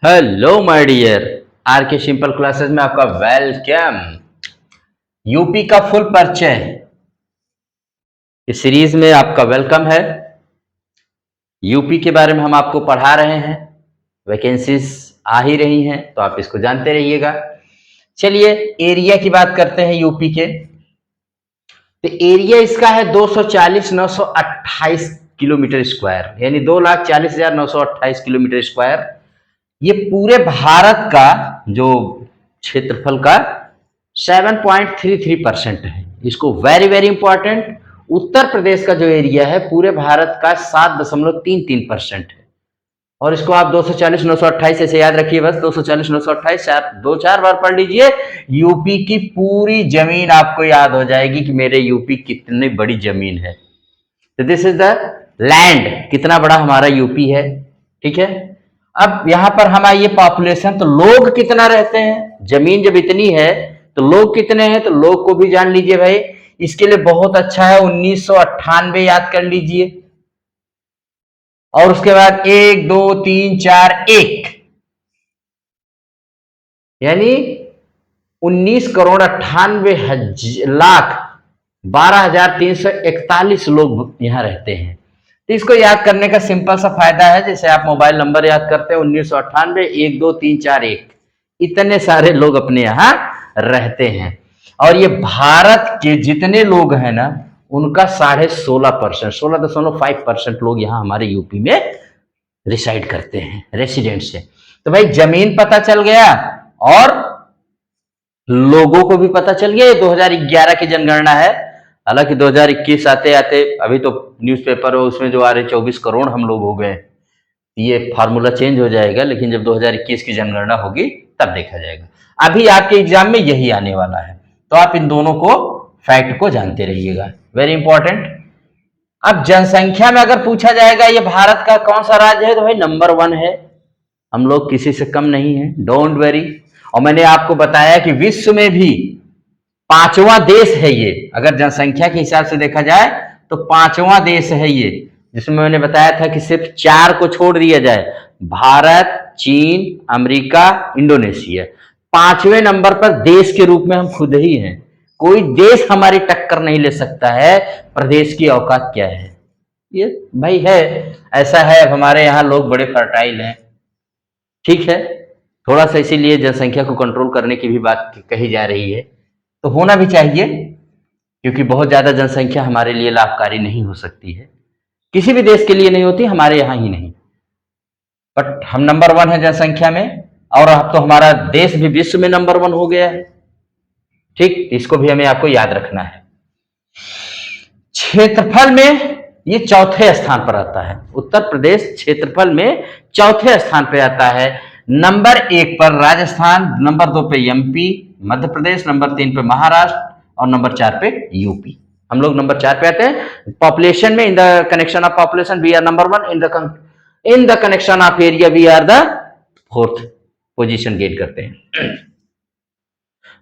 Hello my dear. R K simple classes में आपका welcome. UP का फुल परिचय इस सीरीज में आपका वेलकम है। यूपी के बारे में हम आपको पढ़ा रहे हैं, वैकेंसीज आ ही रही हैं तो आप इसको जानते रहिएगा। चलिए एरिया की बात करते हैं यूपी के। तो एरिया इसका है 240,928 किलोमीटर स्क्वायर, यानी 2,40,928 किलोमीटर स्क्वायर। ये पूरे भारत का जो क्षेत्रफल का 7.33% है। इसको very very important, Uttar Pradesh का जो एरिया है पूरे भारत का 7.33% है। और इसको आप 240,928 ऐसे याद रखिए, बस 240,928 दो चार बार पढ़ लीजिए। यूपी की पूरी जमीन आपको याद हो जाएगी कि मेरे यूपी कितनी बड़ी जमीन है। तो दिस इज द लैंड, कितना बड़ा हमारा यूपी है। ठीक है, अब यहां पर हम आइए पॉपुलेशन, तो लोग कितना रहते हैं। जमीन जब इतनी है तो लोग कितने हैं, तो लोग को भी जान लीजिए भाई। इसके लिए बहुत अच्छा है 1998 याद कर लीजिए। और उसके बाद 1 2 3 4 1, यानी 19,98,12,341 लोग यहां रहते हैं। तो इसको याद करने का सिंपल सा फायदा है, जैसे आप मोबाइल नंबर याद करते हैं 1998 1 2 3 4 1, इतने सारे लोग अपने यहां रहते हैं। और ये भारत के जितने लोग हैं ना, उनका 16.5%, 16.5% लोग यहाँ हमारे यूपी में रिसाइड करते हैं, रेसिडेंट्स है। तो भाई जमीन पता चल गया और लोगों को भी पता चल गया। ये 2011 की जनगणना है, हालांकि 2021 आते आते अभी तो न्यूज़पेपर उसमें जो आ रहे 24 करोड़ हम लोग हो गए। ये फार्मूला चेंज हो जाएगा, लेकिन जब 2021 की जनगणना होगी तब देखा जाएगा। अभी आपके एग्जाम में यही आने वाला है, तो आप इन दोनों को फैक्ट को जानते रहिएगा, वेरी इंपॉर्टेंट। अब जनसंख्या में अगर पूछा जाएगा ये भारत का कौन सा राज्य है, तो भाई नंबर 1 है। हम लोग किसी से कम नहीं है, डोंट वेरी। और मैंने आपको बताया कि विश्व में भी 5वां देश है ये, अगर जनसंख्या के हिसाब से देखा जाए तो 5वां देश है ये, जिसमें मैंने बताया था कि सिर्फ 4 को छोड़ दिया जाए, भारत, चीन, अमेरिका, इंडोनेशिया। 5वें नंबर पर देश के रूप में हम खुद ही हैं। कोई देश हमारी टक्कर नहीं ले सकता है। प्रदेश की औकात क्या है ये भाई है, ऐसा है। अब हमारे यहाँ लोग बड़े फर्टाइल हैं, ठीक है। थोड़ा सा इसीलिए जनसंख्या को कंट्रोल करने की भी बात कही जा रही है, तो होना भी चाहिए, क्योंकि बहुत ज्यादा जनसंख्या हमारे लिए लाभकारी नहीं हो सकती है। किसी भी देश के लिए नहीं होती, हमारे यहाँ ही नहीं। बट हम नंबर 1 है जनसंख्या में, और अब तो हमारा देश भी विश्व में नंबर 1 हो गया है। ठीक, इसको भी हमें आपको याद रखना है। क्षेत्रफल में ये चौथे स्थान पर आता है। उत्तर प्रदेश क्षेत्रफल में चौथे स्थान पर आता है। नंबर 1 पर राजस्थान, नंबर 2 पे एमपी मध्य प्रदेश, नंबर 3 पे महाराष्ट्र और नंबर 4 पे यूपी। हम लोग नंबर 4 पे आते हैं पॉपुलेशन में। In the connection of population we are number 1, in the connection of area we are the 4th position get करते हैं।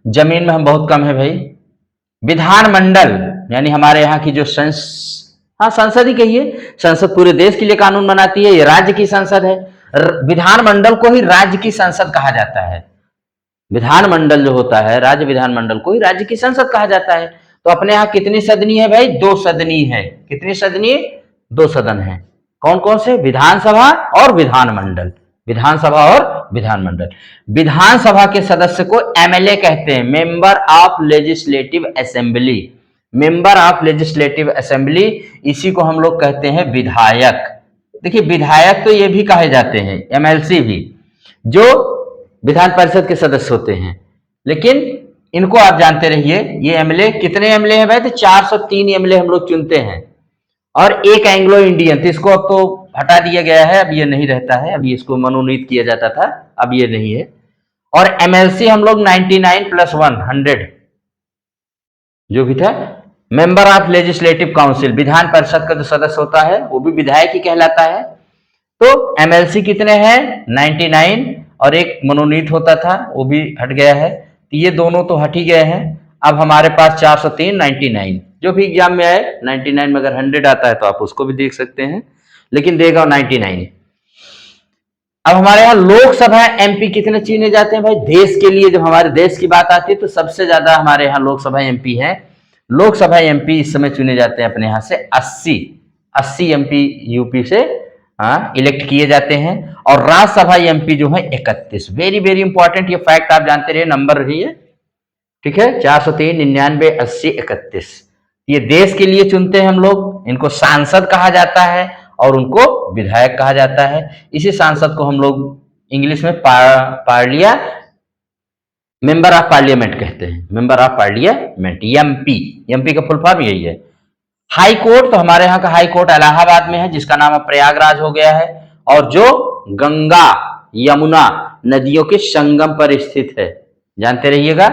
जमीन में हम बहुत कम है भाई। विधानमंडल यानी हमारे यहाँ की जो संसद ही कहिए, संसद पूरे देश के लिए कानून बनाती है, ये राज्य की संसद है। विधानमंडल को ही राज्य की संसद कहा जाता है। विधानमंडल जो होता है, राज्य विधानमंडल को ही राज्य की संसद कहा जाता है। तो अपने यहाँ कितनी सदनी है भाई, 2 सदनी है। कितनी सदनी, 2 सदन है। कौन कौन से, विधानसभा और विधानमंडल। विधानसभा और विधानमंडल। विधानसभा के सदस्य को एमएलए कहते हैं, member of legislative assembly. Member of legislative assembly, इसी को हम लोग कहते हैं विधायक। देखिए विधायक तो ये भी कहे जाते हैं, एमएलसी भी, जो विधान परिषद के सदस्य होते हैं। लेकिन इनको आप जानते रहिए, ये एमएलए कितने एमएलए हैं भाई, तो 403 एमएलए हम लोग चुनते हैं। और एक एंग्लो इंडियन, तो इसको अब तो हटा दिया गया है, अब ये नहीं रहता है। अभी इसको मनोनीत किया जाता था, अब ये नहीं है। और एमएलसी हम लोग 99 + 1 100 जो भी था। Member of legislative council, Vidhan Parishad का जो सदस्य होता है वो भी विधायक ही कहलाता है। तो एमएलसी कितने हैं, 99, और एक मनोनीत होता था वो भी हट गया है। तो ये दोनों तो हट ही गए हैं। अब हमारे पास 403, 99, जो भी एग्जाम में आए 99 में अगर 100 आता है तो आप उसको भी देख सकते हैं, लेकिन देगा 99। अब हमारे यहाँ लोकसभा एमपी कितने चुने जाते हैं भाई? देश के लिए जब हमारे देश की बात आती है तो सबसे ज्यादा हमारे यहाँ लोकसभा एमपी है। लोकसभा एमपी इस समय चुने जाते हैं अपने यहाँ से 80 एमपी यूपी से इलेक्ट किए जाते हैं। और राज्यसभा एमपी जो है 31। वेरी वेरी इंपॉर्टेंट, ये फैक्ट आप जानते रहिए, नंबर रही है, ठीक है। 403, 99, 80, 31 ये देश के लिए चुनते हैं हम लोग। इनको सांसद कहा जाता है और उनको विधायक कहा जाता है। इसी सांसद को हम लोग इंग्लिश में पार्लिया मेंबर ऑफ पार्लियामेंट कहते हैं, member of parliament, MP. MP का फुल फॉर्म यही है। हाई कोर्ट, तो हमारे यहाँ का हाई कोर्ट इलाहाबाद में है, जिसका नाम अब प्रयागराज हो गया है, और जो गंगा यमुना नदियों के संगम पर स्थित है, जानते रहिएगा।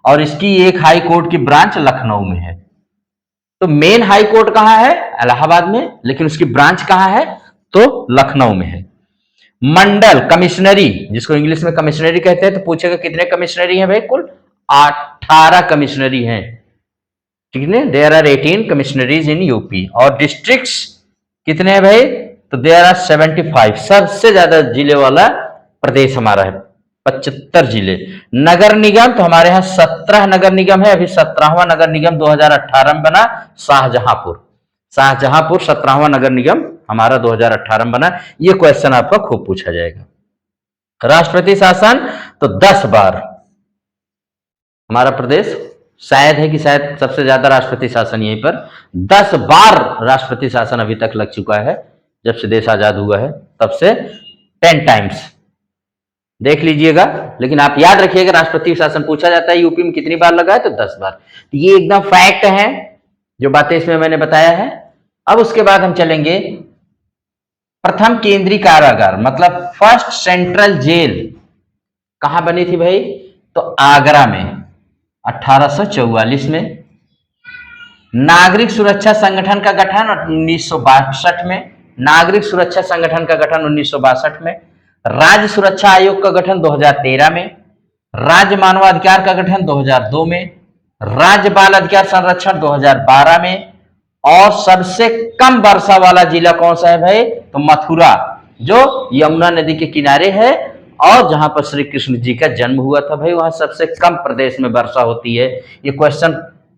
और इसकी एक हाई कोर्ट की ब्रांच लखनऊ में है। तो मेन हाई कोर्ट कहां है? इलाहाबाद में, लेकिन उसकी ब्रांच कहां है? तो लखनऊ में है। मंडल कमिश्नरी, जिसको इंग्लिश में कमिश्नरी कहते हैं, तो पूछेगा कितने कमिश्नरी हैं भाई? कुल 18 कमिश्नरी हैं, ठीक है। There are 18 commissioneries in UP. और डिस्ट्रिक्ट्स कितने हैं भाई? तो देयर आर 75। सबसे ज्यादा जिले वाला प्रदेश हमारा है, 75 जिले। नगर निगम, तो हमारे यहाँ 17 नगर निगम है। अभी 17वां नगर निगम 2018 में बना, शाहजहांपुर। 17वां नगर निगम हमारा 2018 में बना। ये क्वेश्चन आपका खूब पूछा जाएगा। राष्ट्रपति शासन, तो 10 बार हमारा प्रदेश, शायद है कि शायद सबसे ज्यादा राष्ट्रपति शासन यहीं पर, 10 बार राष्ट्रपति शासन अभी तक लग चुका है। जब से देश आजाद हुआ है तब से 10 टाइम्स, देख लीजिएगा। लेकिन आप याद रखिएगा, राष्ट्रपति शासन पूछा जाता है यूपी में कितनी बार लगा है, तो 10 बार। तो ये एकदम फैक्ट है जो बातें इसमें मैंने बताया है। अब उसके बाद हम चलेंगे प्रथम केंद्रीय कारागार, मतलब फर्स्ट सेंट्रल जेल कहां बनी थी भाई? तो आगरा में 1844 में। नागरिक सुरक्षा संगठन का गठन 1962 में। नागरिक सुरक्षा संगठन का गठन 1962 में। राज्य सुरक्षा आयोग का गठन 2013 में। राज्य मानवाधिकार का गठन 2002 में। राज्य बाल अधिकार संरक्षण 2012 में। और सबसे कम वर्षा वाला जिला कौन सा है भाई? तो मथुरा, जो यमुना नदी के किनारे है और जहां पर श्री कृष्ण जी का जन्म हुआ था भाई, वहां सबसे कम प्रदेश में वर्षा होती है। ये क्वेश्चन,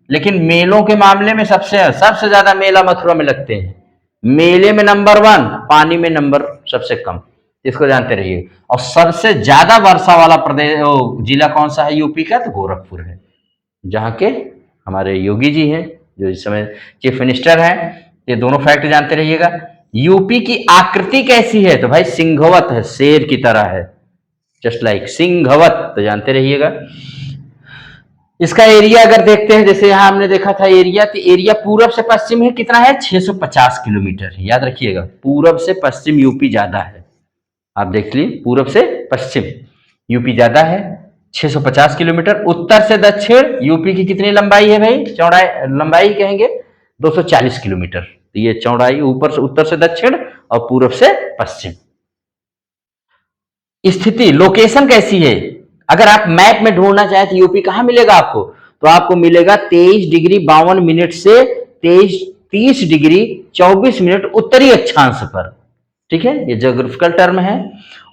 लेकिन मेलों के मामले में सबसे ज्यादा मेला मथुरा में लगते हैं। मेले में नंबर 1, पानी में नंबर सबसे कम, इसको जानते रहिए। और सबसे ज्यादा वर्षा वाला प्रदेश जिला कौन सा है यूपी का? तो गोरखपुर है, जहां के हमारे योगी जी हैं, जो इस समय चीफ मिनिस्टर हैं। ये दोनों फैक्ट जानते रहिएगा। यूपी की आकृति कैसी है? तो भाई सिंघवत है, शेर की तरह है, जस्ट लाइक सिंघवत, तो जानते रहिएगा। इसका एरिया अगर देखते हैं, जैसे यहां हमने देखा था एरिया, तो एरिया पूरब से पश्चिम है, कितना है? 650 किलोमीटर। याद रखिएगा, पूरब से पश्चिम यूपी ज्यादा है। आप देख लीजिए, पूरब से पश्चिम यूपी ज्यादा है, 650 किलोमीटर। उत्तर से दक्षिण यूपी की कितनी लंबाई है भाई? चौड़ाई, लंबाई कहेंगे 240 किलोमीटर। तो ये चौड़ाई ऊपर से, उत्तर से दक्षिण और पूरब से पश्चिम। स्थिति, लोकेशन कैसी है? अगर आप मैप में ढूंढना चाहें तो यूपी कहां मिलेगा आपको? तो आपको मिलेगा 23 डिग्री 52 मिनट से 30 डिग्री 24 मिनट उत्तरी अक्षांश पर, ठीक है, ये ज्योग्राफिकल टर्म है।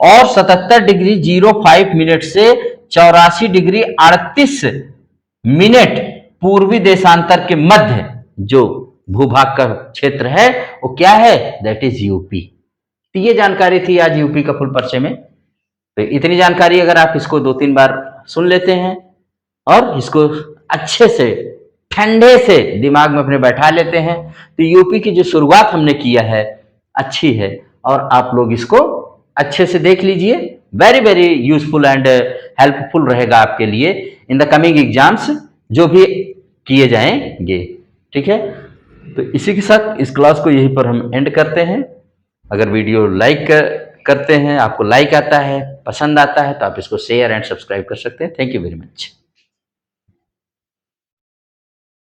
और 77 डिग्री 05 मिनट से 84 डिग्री 38 मिनट पूर्वी देशांतर के मध्य जो भूभाग का क्षेत्र है वो क्या है? That is UP. तो ये जानकारी थी आज यूपी का फुल परिचय में। तो इतनी जानकारी अगर आप इसको 2-3 बार सुन लेते हैं और इसको अच्छे से ठंडे से दिमाग में अपने बैठा लेते हैं, तो यूपी की जो शुरुआत हमने किया है अच्छी है। और आप लोग इसको अच्छे से देख लीजिए, very very useful and helpful रहेगा आपके लिए इन द कमिंग एग्जाम्स जो भी किए जाएंगे, ठीक है। तो इसी के साथ इस क्लास को यहीं पर हम एंड करते हैं। अगर वीडियो लाइक करते हैं, आपको लाइक आता है, पसंद आता है, तो आप इसको शेयर एंड सब्सक्राइब कर सकते हैं। Thank you very much.